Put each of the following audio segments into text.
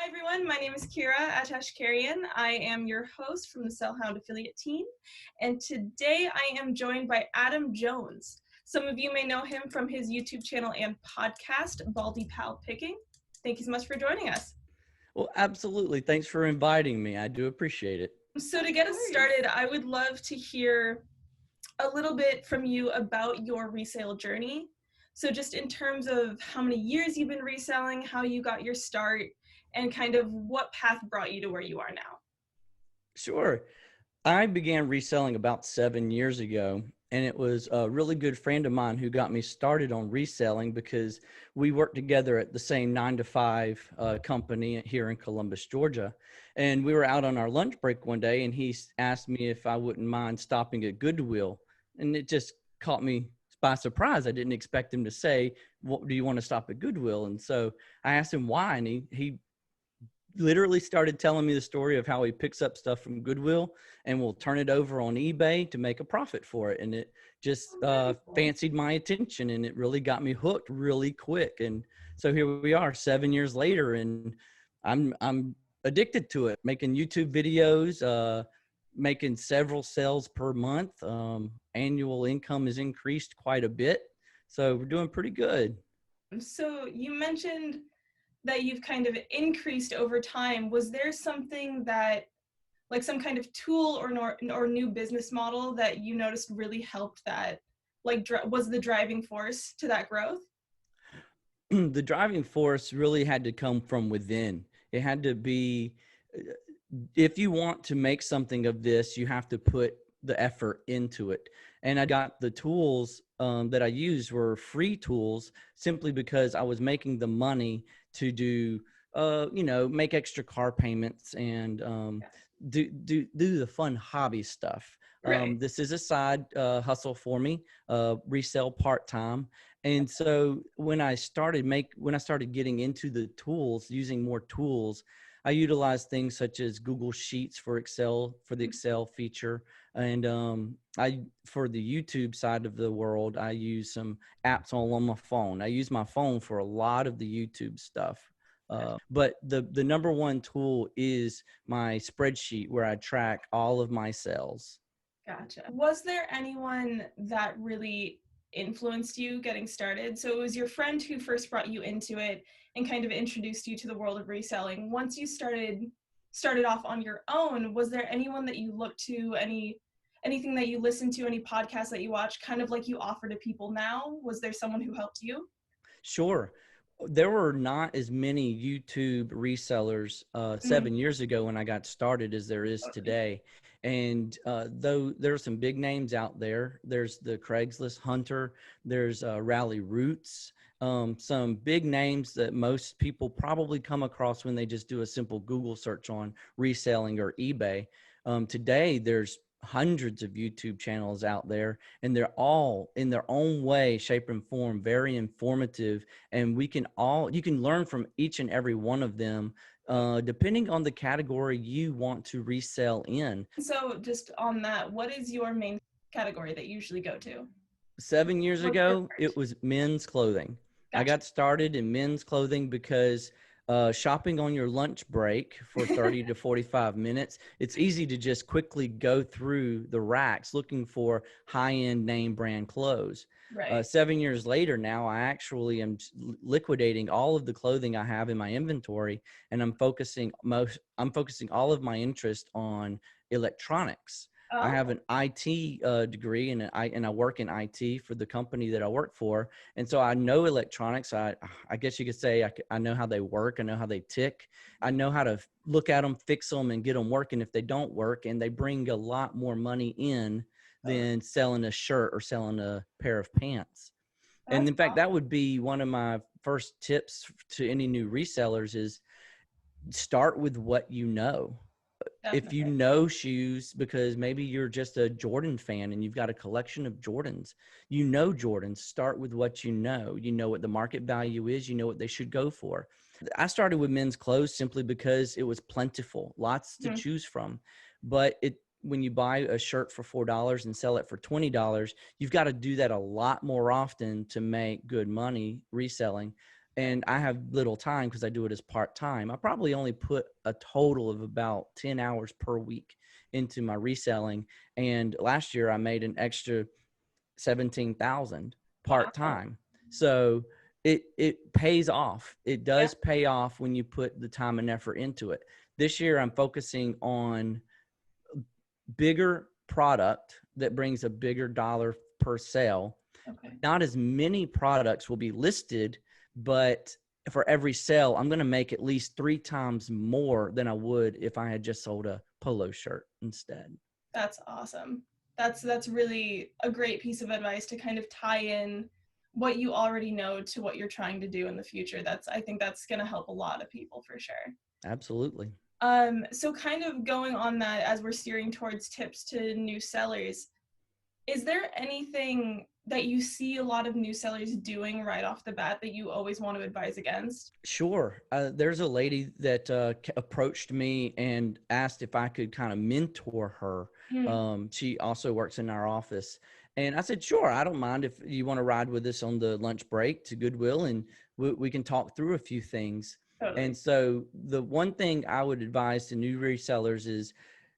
Hi everyone, my name is Kira Atashkarian. I am your host from the Sellhound affiliate team, and today I am joined by Adam Jones. Some of you may know him from his YouTube channel and podcast, BaldyPal Picking. Thank you so much for joining us. Well, absolutely. Thanks for inviting me. I do appreciate it. So to get us started, I would love to hear a little bit from you about your resale journey. So just in terms of how many years you've been reselling, how you got your start, and kind of what path brought you to where you are now. Sure. I began reselling about 7 years ago, and it was a really good friend of mine who got me started on reselling because we worked together at the same 9 to 5 company here in Columbus, Georgia. And we were out on our lunch break one day, and he asked me if I wouldn't mind stopping at Goodwill. And it just caught me by surprise. I didn't expect him to say, "What do you want to stop at Goodwill?" And so I asked him why, and he literally started telling me the story of how he picks up stuff from Goodwill and will turn it over on eBay to make a profit for it. And it just fancied my attention, and it really got me hooked really quick. And so here we are 7 years later, and I'm addicted to it, making YouTube videos, making several sales per month. Annual income has increased quite a bit. So we're doing pretty good. So you mentioned that you've kind of increased over time. Was there something that, like some kind of tool or new business model that you noticed really helped that, like was the driving force to that growth? The driving force really had to come from within. It had to be, if you want to make something of this, you have to put the effort into it. And I got the tools that I used were free tools simply because I was making the money to do, make extra car payments and do the fun hobby stuff. Right. This is a side hustle for me, resell part-time. And so when I started getting into the tools, using more tools, I utilize things such as Google Sheets for Excel, for the Excel feature. And for the YouTube side of the world, I use some apps on my phone. I use my phone for a lot of the YouTube stuff. But the number one tool is my spreadsheet where I track all of my sales. Gotcha. Was there anyone that really influenced you getting started? So it was your friend who first brought you into it and kind of introduced you to the world of reselling. Once you started off on your own, was there anyone that you looked to, anything that you listened to, any podcasts that you watch, kind of like you offer to people now? Was there someone who helped you? Sure. There were not as many YouTube resellers 7 years ago when I got started as there is today. And though there are some big names out there, there's the Craigslist Hunter, there's Rally Roots, some big names that most people probably come across when they just do a simple Google search on reselling or eBay. Today, there's hundreds of YouTube channels out there, and they're all in their own way, shape, and form very informative. And you can learn from each and every one of them, depending on the category you want to resell in. So just on that, what is your main category that you usually go to? 7 years What's your ago, first? it was men's clothing. I Gotcha. got started in men's clothing because shopping on your lunch break for 30 to 45 minutes, it's easy to just quickly go through the racks looking for high-end name brand clothes. Right. 7 years later now, I actually am liquidating all of the clothing I have in my inventory, and I'm focusing all of my interest on electronics. I Oh, have an IT degree, and I work in IT for the company that I work for. And so I know electronics. I guess you could say I know how they work. I know how they tick. I know how to look at them, fix them, and get them working if they don't work. And they bring a lot more money in than selling a shirt or selling a pair of pants. And that's in fact, that would be one of my first tips to any new resellers is start with what you know. If you definitely. know shoes, because maybe you're just a Jordan fan and you've got a collection of Jordans, Jordans, start with what you know what the market value is, you know what they should go for. I started with men's clothes simply because it was plentiful, lots to Mhm. choose from. But when you buy a shirt for $4 and sell it for $20, you've got to do that a lot more often to make good money reselling. and I have little time because I do it as part-time. I probably only put a total of about 10 hours per week into my reselling. And last year I made an extra 17,000 Wow. part-time. So it pays off. It Yeah. does pay off when you put the time and effort into it. This year I'm focusing on bigger product that brings a bigger dollar per sale. Okay. Not as many products will be listed, but for every sale, I'm going to make at least 3 times more than I would if I had just sold a polo shirt instead. That's awesome. That's really a great piece of advice to kind of tie in what you already know to what you're trying to do in the future. I think that's going to help a lot of people for sure. Absolutely. So kind of going on that as we're steering towards tips to new sellers, is there anything that you see a lot of new sellers doing right off the bat that you always want to advise against? Sure. There's a lady that approached me and asked if I could kind of mentor her. Mm, She also works in our office. And I said, sure, I don't mind if you want to ride with us on the lunch break to Goodwill, and we can talk through a few things. And totally. so the one thing I would advise to new resellers is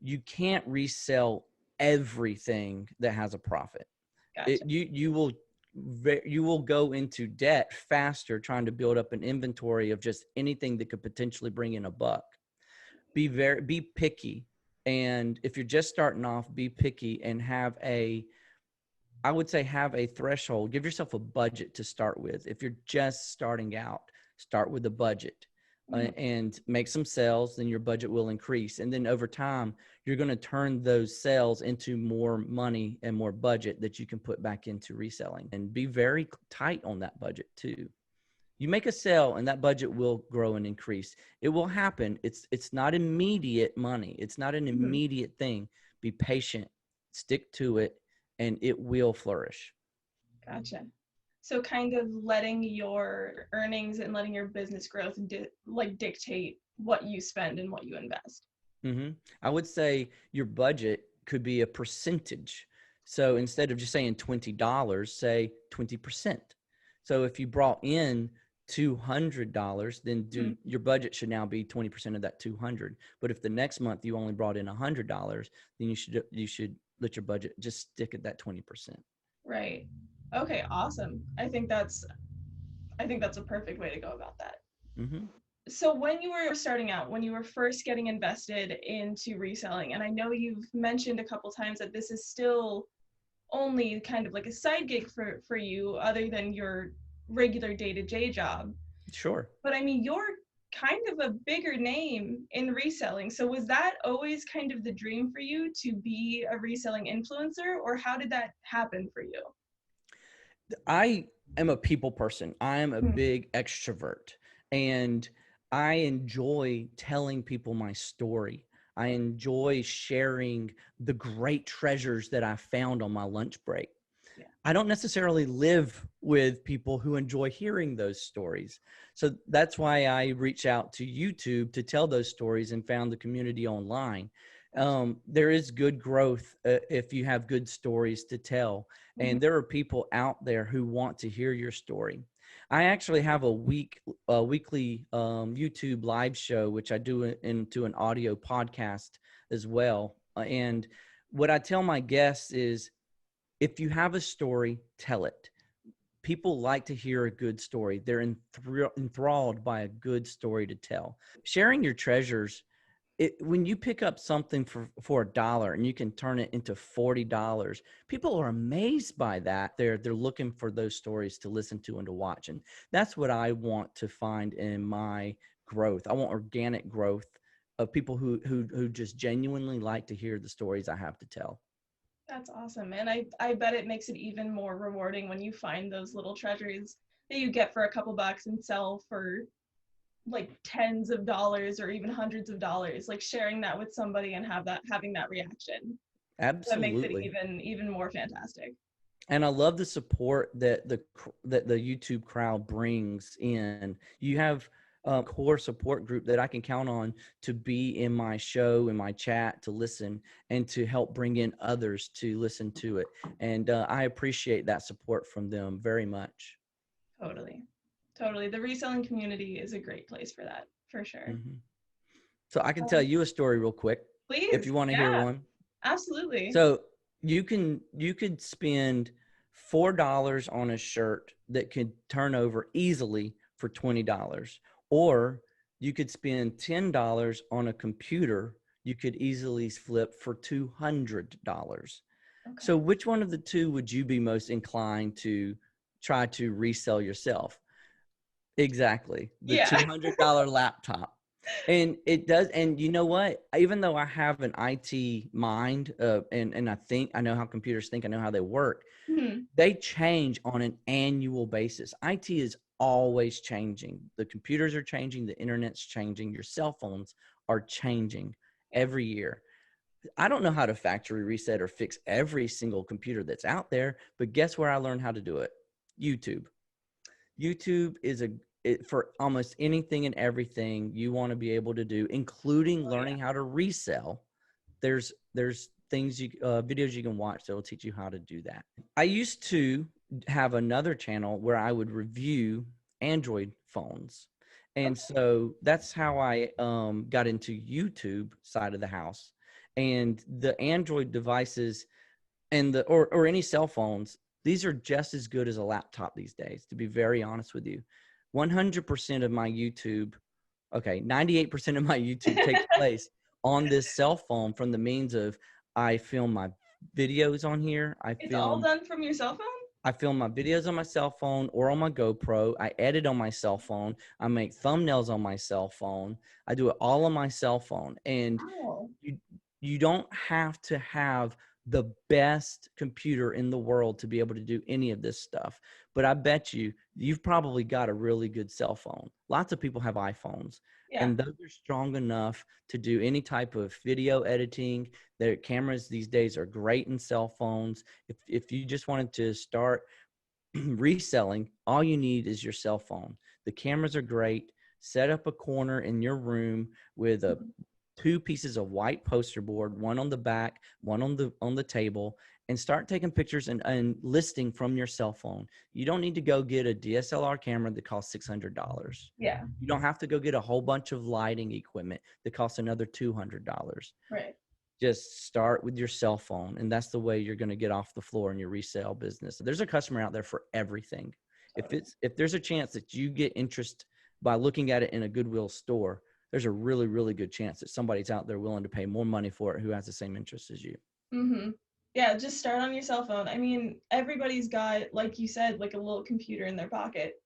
you can't resell everything that has a profit. Gotcha. You will go into debt faster trying to build up an inventory of just anything that could potentially bring in a buck. Be picky, and if you're just starting off, be picky and I would say have a threshold. Give yourself a budget to start with. If you're just starting out, start with a budget Mhm. and make some sales, then your budget will increase. And then over time, you're going to turn those sales into more money and more budget that you can put back into reselling, and be very tight on that budget too. You make a sale and that budget will grow and increase. It will happen. It's not immediate money. It's not an Mhm. immediate thing. Be patient, stick to it, and it will flourish. Gotcha. So kind of letting your earnings and letting your business growth dictate what you spend and what you invest. hmm I would say your budget could be a percentage. So instead of just saying $20, say 20%. So if you brought in $200, then Mhm. your budget should now be 20% of that 200. But if the next month you only brought in $100, then you should let your budget just stick at that 20%. Right. Okay, awesome. I think that's a perfect way to go about that. hmm So when you were starting out, when you were first getting invested into reselling, and I know you've mentioned a couple times that this is still only kind of like a side gig for you other than your regular day-to-day job. Sure. But I mean, you're kind of a bigger name in reselling. So was that always kind of the dream for you to be a reselling influencer, or how did that happen for you? I am a people person. I am a Hmm. big extrovert, and I enjoy telling people my story. I enjoy sharing the great treasures that I found on my lunch break. Yeah. I don't necessarily live with people who enjoy hearing those stories. So that's why I reach out to YouTube to tell those stories and found the community online. Gotcha. There is good growth if you have good stories to tell. Mhm. And there are people out there who want to hear your story. I actually have a weekly YouTube live show, which I do into an audio podcast as well. And what I tell my guests is, if you have a story, tell it. People like to hear a good story. They're enthralled by a good story to tell. Sharing your treasures, when you pick up something for $1 and you can turn it into $40, people are amazed by that. They're looking for those stories to listen to and to watch. And that's what I want to find in my growth. I want organic growth of people who just genuinely like to hear the stories I have to tell. That's awesome. And I bet it makes it even more rewarding when you find those little treasures that you get for a couple bucks and sell for like tens of dollars or even hundreds of dollars. Like sharing that with somebody and having that reaction. That makes it Absolutely. even more fantastic. And I love the support that the YouTube crowd brings in. You have a core support group that I can count on to be in my show, in my chat, to listen and to help bring in others to listen to it. And I appreciate that support from them very much. Totally. Totally. The reselling community is a great place for that, for sure. Hmm. So I can tell Um, you a story real quick if Please. you want to hear Yeah, one. absolutely. So you could spend $4 on a shirt that could turn over easily for $20, or you could spend $10 on a computer you could easily flip for $200. So Okay. which one of the two would you be most inclined to try to resell yourself? Exactly. The Yeah. $200 laptop. And it does. And you know what? Even though I have an IT mind, and I think I know how computers think, I know how they work, Mhm. they change on an annual basis. IT is always changing. The computers are changing, the internet's changing, your cell phones are changing every year. I don't know how to factory reset or fix every single computer that's out there, but guess where I learned how to do it? YouTube. YouTube is for almost anything and everything you want to be able to do, including Oh, yeah. learning how to resell. There's things videos you can watch that will teach you how to do that. I used to have another channel where I would review Android phones, and Okay. so that's how I got into YouTube side of the house. And the Android devices and or any cell phones, these are just as good as a laptop these days, to be very honest with you. 100% of my YouTube, okay, 98% of my YouTube takes place on this cell phone, from the means of I film my videos on here. It's all done from your cell phone? I film my videos on my cell phone or on my GoPro. I edit on my cell phone. I make thumbnails on my cell phone. I do it all on my cell phone. And Wow. you you don't have to have the best computer in the world to be able to do any of this stuff. But I bet you've probably got a really good cell phone. Lots of people have iPhones, Yeah. and those are strong enough to do any type of video editing. Their cameras these days are great in cell phones. If you just wanted to start reselling, all you need is your cell phone. The cameras are great. Set up a corner in your room with a Mhm. two pieces of white poster board, one on the back, one on the table, and start taking pictures and listing from your cell phone. You don't need to go get a DSLR camera that costs $600. Yeah. You don't have to go get a whole bunch of lighting equipment that costs another $200. Right. Just start with your cell phone, and that's the way you're going to get off the floor in your resale business. There's a customer out there for everything. Totally. If there's a chance that you get interest by looking at it in a Goodwill store, there's a really, really good chance that somebody's out there willing to pay more money for it who has the same interest as you. Mhm. Yeah, just start on your cell phone. I mean, everybody's got, like you said, like a little computer in their pocket.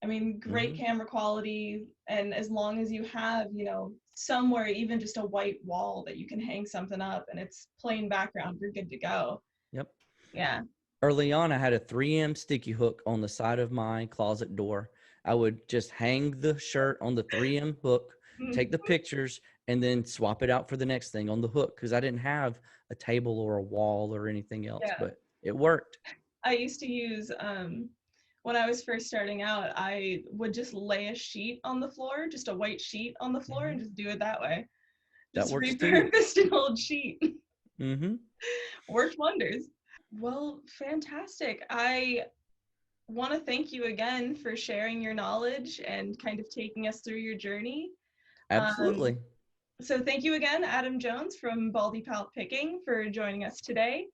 I mean, great Hmm. camera quality, and as long as you have, somewhere, even just a white wall that you can hang something up and it's plain background, you're good to go. Yep. Yeah. Early on, I had a 3M sticky hook on the side of my closet door. I would just hang the shirt on the 3M hook, Mm, take the pictures, and then swap it out for the next thing on the hook, because I didn't have a table or a wall or anything else, yeah. but it worked. I used to use when I was first starting out, I would just lay a sheet on the floor, just a white sheet on the floor, Hmm. and just do it that way. That Just works too. repurposed an old sheet. Hmm. Worked wonders. Well, fantastic. I want to thank you again for sharing your knowledge and kind of taking us through your journey. Um, Absolutely. so thank you again, Adam Jones from BaldyPal Picking, for joining us today.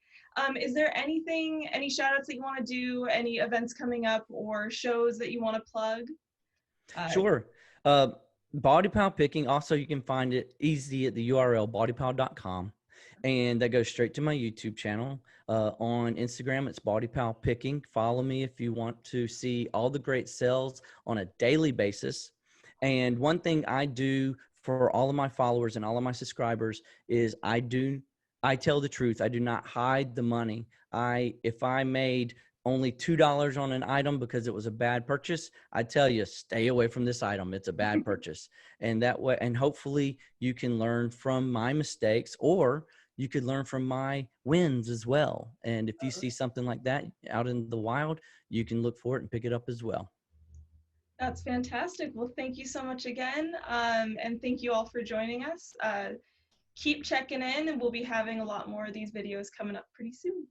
Is there anything, any shout outs that you want to do, any events coming up or shows that you want to plug? Uh, Sure. Uh, BaldyPal picking. Also, you can find it easy at the URL baldypal.com. And that goes straight to my YouTube channel. On Instagram, it's BaldyPal picking. Follow me if you want to see all the great sales on a daily basis. And one thing I do for all of my followers and all of my subscribers is I tell the truth. I do not hide the money. If I made only $2 on an item because it was a bad purchase, I tell you, stay away from this item. It's a bad purchase. And that way, and hopefully you can learn from my mistakes, or you could learn from my wins as well. And if you see something like that out in the wild, you can look for it and pick it up as well. that's fantastic. Well, thank you so much again. And thank you all for joining us. Keep checking in, and we'll be having a lot more of these videos coming up pretty soon.